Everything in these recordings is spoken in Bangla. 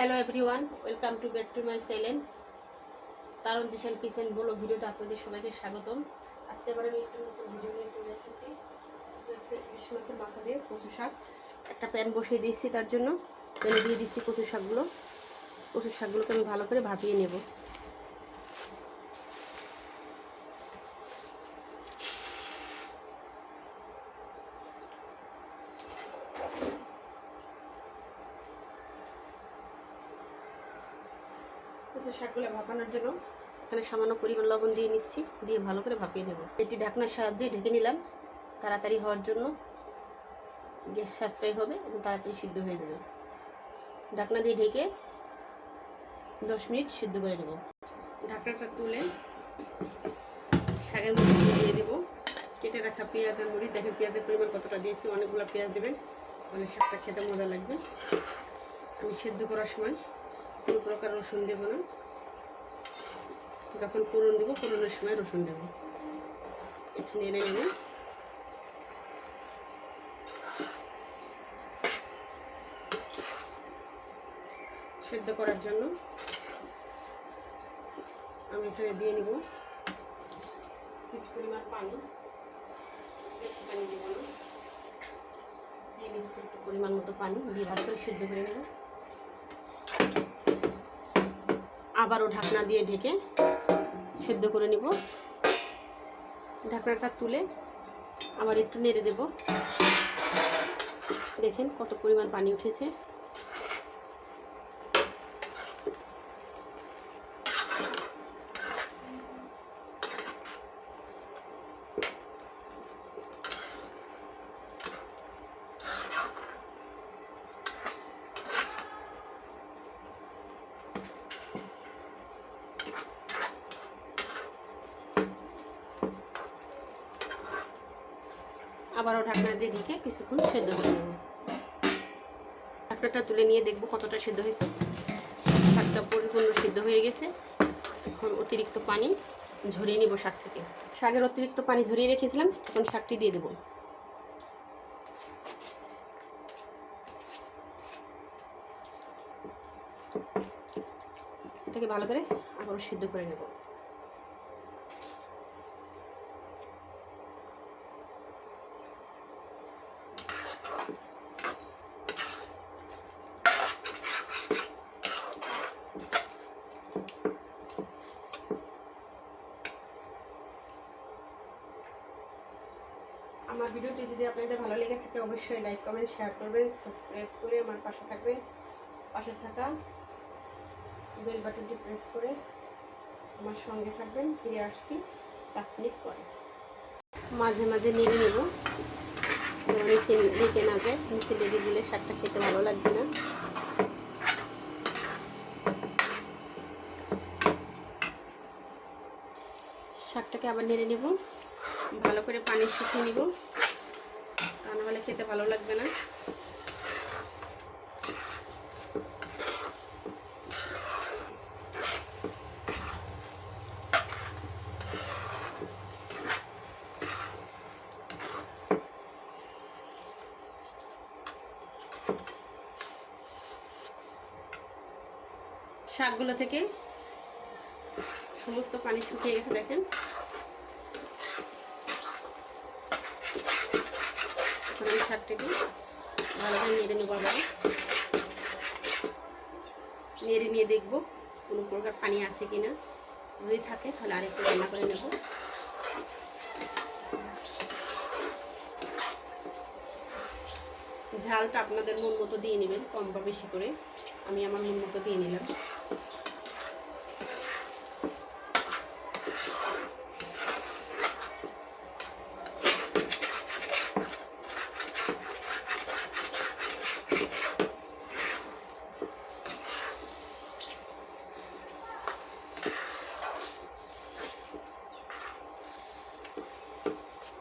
Hello everyone, welcome to back to my channel Taran Dishan kitchen blog ভিডিওতে আপনাদের সবাইকে স্বাগতম। আজকে আবার আমি একটা নতুন ভিডিও নিয়ে চলে এসেছি। ইলিশ মাছের মাথা দিয়ে কচু শাক। একটা প্যান বসিয়ে দিয়েছি, তার জন্য প্যানে দিয়ে দিচ্ছি কচু শাকগুলোকে আমি ভালো করে ভাপিয়ে নেব। কচু শাকগুলো ভাপানোর জন্য এখানে সামান্য পরিমাণ লবণ দিয়ে নিচ্ছি, দিয়ে ভালো করে ভাপিয়ে নেব। এটি ঢাকনার সাহায্যে ঢেকে নিলাম, তাড়াতাড়ি হওয়ার জন্য। গ্যাস সাশ্রয় হবে এবং তাড়াতাড়ি সিদ্ধ হয়ে যাবে। ঢাকনা দিয়ে ঢেকে 10 মিনিট সিদ্ধ করে নেব। ঢাকনাটা তুলে শাকের মধ্যে দিয়ে দেবো কেটে রাখা পেঁয়াজ আর মরিচ। দেখেন পেঁয়াজের পরিমাণ কতটা দিয়েছি, অনেকগুলো পেঁয়াজ দেবেন, তাহলে শাকটা খেতে মজা লাগবে। আমি সেদ্ধ করার সময় কোনো প্রকার রসুন দেবো না, যখন ফোড়ন দেবো ফোড়নের সময় রসুন দেবো। একটু নেড়ে নেব। সেদ্ধ করার জন্য আমি এখানে দিয়ে নিব কিছু পরিমাণ পানি, বেশি পানি দেবো না, দিয়ে নিচ্ছি একটু পরিমাণ মতো পানি, দিয়ে ভালো করে সেদ্ধ করে নেব। আবারও ঢাকনা দিয়ে ঢেকে সেদ্ধ করে নেব। ঢাকনাটা তুলে আবার একটু নেড়ে দেব। দেখেন কত পরিমাণ পানি উঠেছে। আবারও ঢাকনা দিয়ে ঢেকে কিছুক্ষণ সেদ্ধ করে নেব। ঢাকনাটা তুলে নিয়ে দেখব কতটা সেদ্ধ হয়েছে। শাকটা পরিপূর্ণ সেদ্ধ হয়ে গেছে। এখন অতিরিক্ত পানি ঝরিয়ে নেব শাক থেকে। শাকের অতিরিক্ত পানি ঝরিয়ে রেখেছিলাম, এখন শাকটি দিয়ে দেব। এটাকে ভালো করে আবারও সিদ্ধ করে নেব। আমার ভিডিওটি যদি আপনাদের ভালো লেগে থাকে অবশ্যই লাইক কমেন্ট শেয়ার করবেন, সাবস্ক্রাইব করে আমার পাশে থাকবেন। পাশে থাকা বেল বাটনটি প্রেস করে আমার সঙ্গে থাকবেন। ফিরে আসছি 5 মিনিট পরে। মাঝে মাঝে নেড়ে নেব, নিচে লেগে না যায়। নিচে লেগে দিলে শাকটা খেতে ভালো লাগবে না। শাকটাকে আবার নেড়ে নেব, ভালো করে পানি শুকিয়ে নেব, তা নাহলে খেতে ভালো লাগবে না। শাকগুলো থেকে সমস্ত পানি শুকিয়ে গেছে, দেখেন। এখন এই শাকটাকে ভালোভাবে নেড়ে নেবো। আবার নেড়ে নিয়ে দেখবো কোনো প্রকার পানি আছে কিনা। যদি থাকে তাহলে আরেকটু রান্না করে নেব। ঝালটা আপনাদের মন মতো দিয়ে নেবেন, কম বা বেশি করে। আমি আমার মন মতো দিয়ে নিলাম।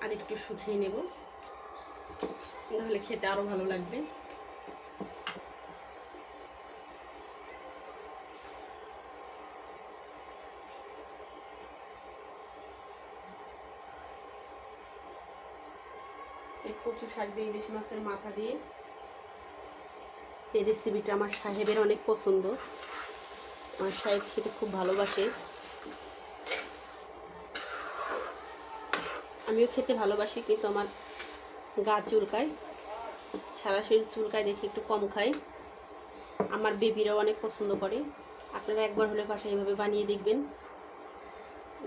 আর একটু শুকিয়ে নেব, তাহলে খেতে আরো ভালো লাগবে। এই কচু শাক দিয়ে ইলিশ মাছের মাথা দিয়ে এই রেসিপিটা আমার সাহেবের অনেক পছন্দ, আমার সাহেব খেতে খুব ভালোবাসে, আমিও খেতে ভালোবাসি, কিন্তু আমার গা চুলকায়, সারা শরীর চুলকায় দেখে একটু কম খাই। আমার বেবিরাও অনেক পছন্দ করে। আপনারা একবার হলে বাসায় এভাবে বানিয়ে দেখবেন।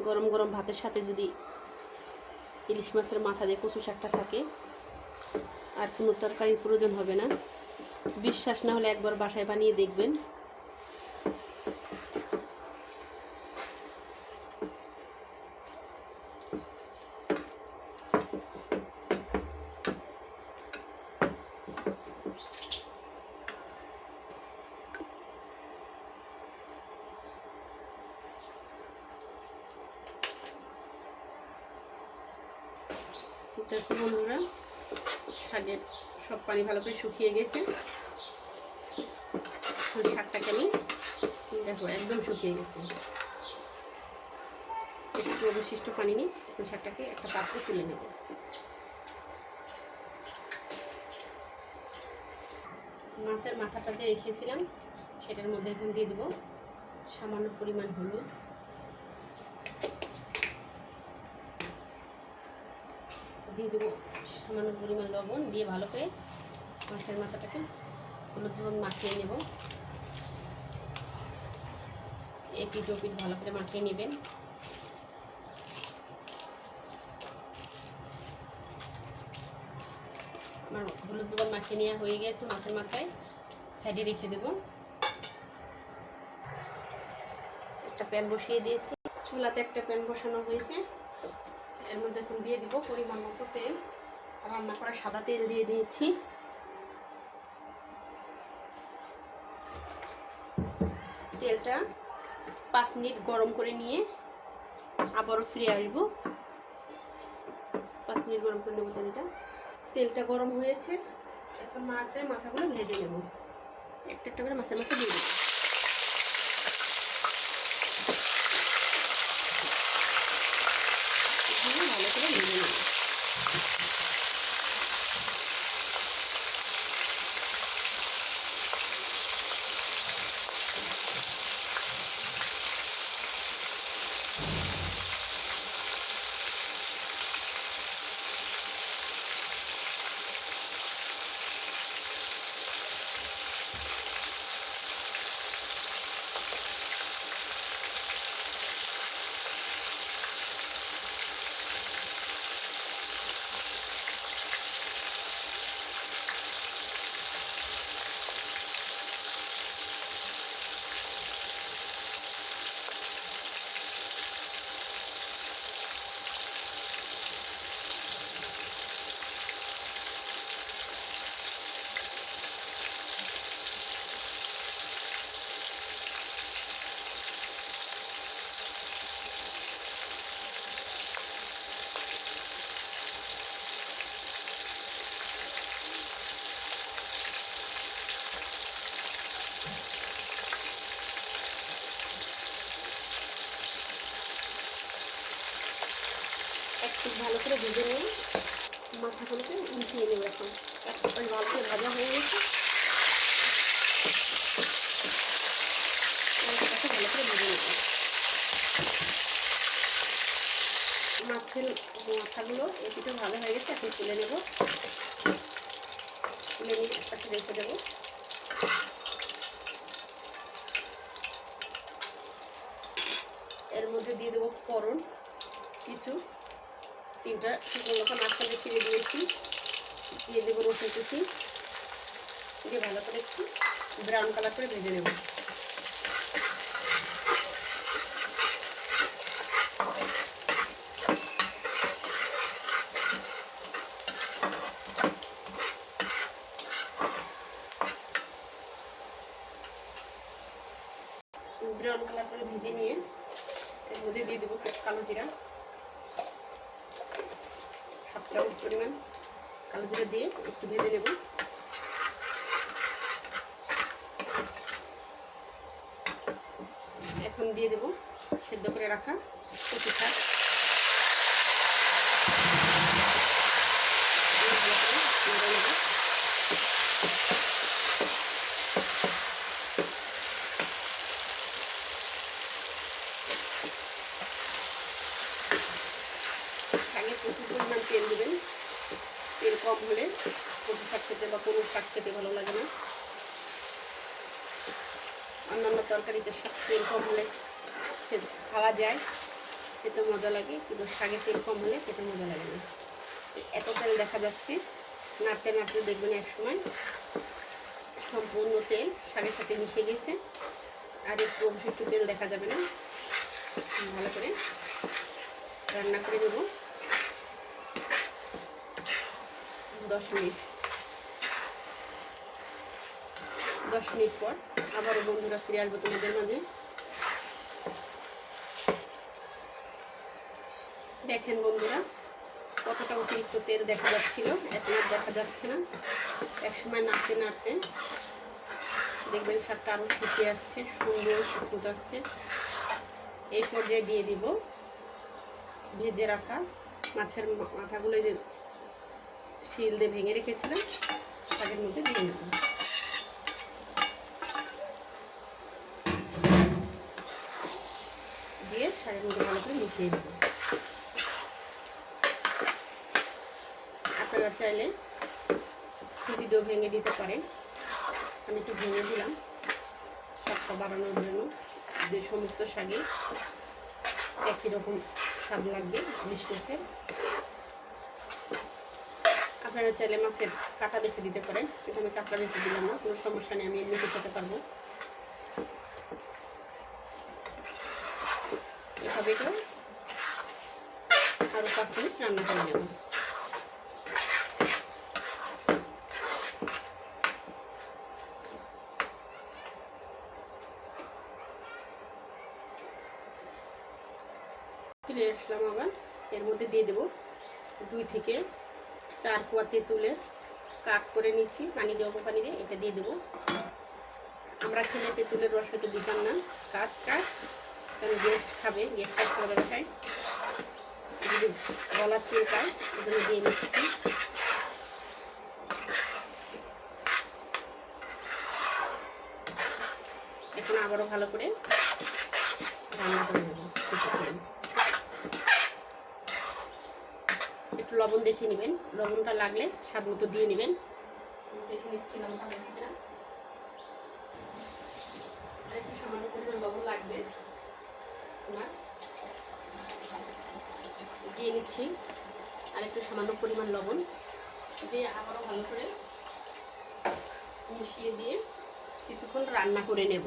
গরম গরম ভাতের সাথে যদি ইলিশ মাছের মাথা দিয়ে কচু শাকটা থাকে, আর কোনো তরকারির প্রয়োজন হবে না। বিশ্বাস না হলে একবার বাসায় বানিয়ে দেখবেন। দেখো বন্ধুরা, শাকের সব পানি ভালো করে শুকিয়ে গেছে। শাকটাকে আমি দেখো একদম শুকিয়ে গেছে, একটু অবশিষ্ট পানি নিয়ে শাকটাকে একটা পাত্রে তুলে নেব। মাছের মাথাটা যে রেখেছিলাম সেটার মধ্যে এখন দিয়ে দেবো সামান্য পরিমাণ হলুদ, দিয়ে দেবো সামান্য পরিমাণ লবণ, দিয়ে ভালো করে মাছের মাথাটাকে হলুদ লবণ মাখিয়ে নেব। এপিট ওপিট ভালো করে মাখিয়ে নেবেন। আমার হলুদ লবণ মাখিয়ে নেওয়া হয়ে গেছে। মাছের মাথায় সাইডে রেখে দেব। একটা প্যান বসিয়ে দিয়েছি, চুলাতে একটা প্যান বসানো হয়েছে। এর মধ্যে এখন দিয়ে দিব পরিমাণ মতো তেল, রান্না করা সাদা তেল দিয়ে দিয়েছি। তেলটা 5 মিনিট গরম করে নিয়ে আবারও ফিরে আসবো। 5 মিনিট গরম করে নেব তেলটা। তেলটা গরম হয়েছে, এখন মাছের মাথাগুলো ভেজে নেব। একটা একটা করে মাছের মাথা দিয়ে দেবো। ভালো করে ভেজে নেব। একটু ভালো করে ভেজে নিয়ে মাথাগুলোকে উঠিয়ে নেব। এখন একটা ভালো করে ভাজা হয়ে গেছে, ভালো করে ভেজে নেব। মাছের মাথাগুলো একটু ভালো হয়ে গেছে, এখন তুলে নেব। তুলে নিয়ে একটাকে রেখে দেবো। এর মধ্যে দিয়ে দেবো ফোড়ন কিছু, 3টা শুকনো লঙ্কা মাঝখানে ছিঁড়ে দিয়েছি। দিয়ে দেবো রসুন কুচি, দিয়ে ভালো করে একটু ব্রাউন কালার করে ভেজে নেব। ব্রাউন কালার করে ভেজে নিয়ে এর মধ্যে দিয়ে দেবো কালো জিরা, 1/2 চামচ পরিমাণ কালো জিরা দিয়ে একটু ভেজে নেব। এখন দিয়ে দেবো সেদ্ধ করে রাখা কচু শাক। কম হলে কচু শাক খেতে বা কোনো শাক খেতে ভালো লাগে না। অন্যান্য তরকারিতে তেল কম হলে খাওয়া যায়, খেতে মজা লাগে, কিন্তু শাকে তেল কম হলে খেতে মজা লাগে না। এত তেল দেখা যাচ্ছে, নাড়তে নাড়তে দেখবেন এক সময় সম্পূর্ণ তেল শাকের সাথে মিশে গেছে, আর একটু অবশিষ্ট তেল দেখা যাবে না। ভালো করে রান্না করে নেব 10 মিনিট। 10 মিনিট পর আবারও বন্ধুরা ফিরে আসবো তোমাদের মাঝে। দেখেন বন্ধুরা কতটা অতিরিক্ত তেল দেখা যাচ্ছিল, এখন আর দেখা যাচ্ছে না। একসময় নাড়তে নাড়তে দেখবেন শাকটা আরও শুকিয়ে আসছে, সুন্দর স্মুথ আসছে। এই পর্যায়ে দিয়ে দিব ভেজে রাখা মাছের মাথাগুলো, যে শিল দিয়ে ভেঙে রেখেছিলাম শাকের মধ্যে দিয়ে নেব। দিয়ে শাকের মধ্যে ভালো করে মিশিয়ে দেব। আপনারা চাইলে খুঁটিও ভেঙে দিতে পারেন, আমি একটু ভেঙে দিলাম স্বাদটা বাড়ানোর জন্য। যে সমস্ত শাকে একই রকম স্বাদ লাগবে ইলিশ মাছের। আপনারা চাইলে মাছের কাঁটা বেছে দিতে পারেন, কিন্তু আমি কাঁটা বেছে দিলাম না, কোনো সমস্যা নেই, আমি এমনিতে খেতে পারবো। এভাবে কেউ আরও 5 মিনিট রান্না করে নেব। ফিরে আসলাম আবার। এর মধ্যে দিয়ে দেবো 2 থেকে 4 কোয়া তেঁতুলের কাট করে নিচ্ছি পানি দিয়ে, অল্প পানি দিয়ে এটা দিয়ে দেবো। আমরা খেলে তেঁতুলের রস হয়তো দিতাম না, কাঠ কারণ গেস্ট খাবে, গেস্টটা খাবে খায়, যদি গলা চুলকায় এজন্য দিয়ে নিচ্ছি। এখন আবারও ভালো করে রান্না করে নেব। একটু লবণ দেখে নেবেন, লবণটা লাগলে স্বাদ মতো দিয়ে নেবেন। দেখে নিচ্ছি লবণটা লাগবে কিনা, আর একটু সামান্য পরিমাণ লবণ লাগবে আমার, দিয়ে নিচ্ছি আর একটু সামান্য পরিমাণ লবণ দিয়ে আবারও ভালো করে মিশিয়ে দিয়ে কিছুক্ষণ রান্না করে নেব।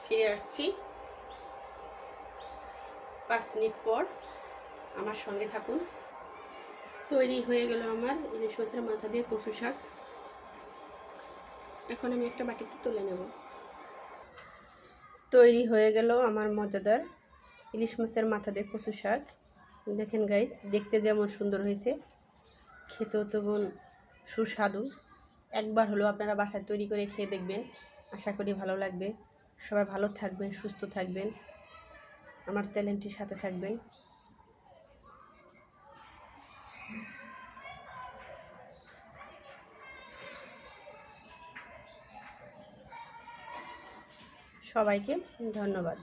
ফিরে আসছি 5 মিনিট পর, আমার সঙ্গে থাকুন। তৈরি হয়ে গেল আমার ইলিশ মাছের মাথা দিয়ে কচু শাক। এখন আমি একটা বাটিতে তুলে নেব। তৈরি হয়ে গেল আমার মজাদার ইলিশ মাছের মাথা দিয়ে কচু শাক। দেখেন গাইস, দেখতে যেমন সুন্দর হয়েছে, খেতেও তেমন সুস্বাদু। একবার হলেও আপনারা বাসায় তৈরি করে খেয়ে দেখবেন, আশা করি ভালো লাগবে। সবাই ভালো থাকবেন, সুস্থ থাকবেন, আমার চ্যানেলটির সাথে থাকবেন। সবাইকে ধন্যবাদ।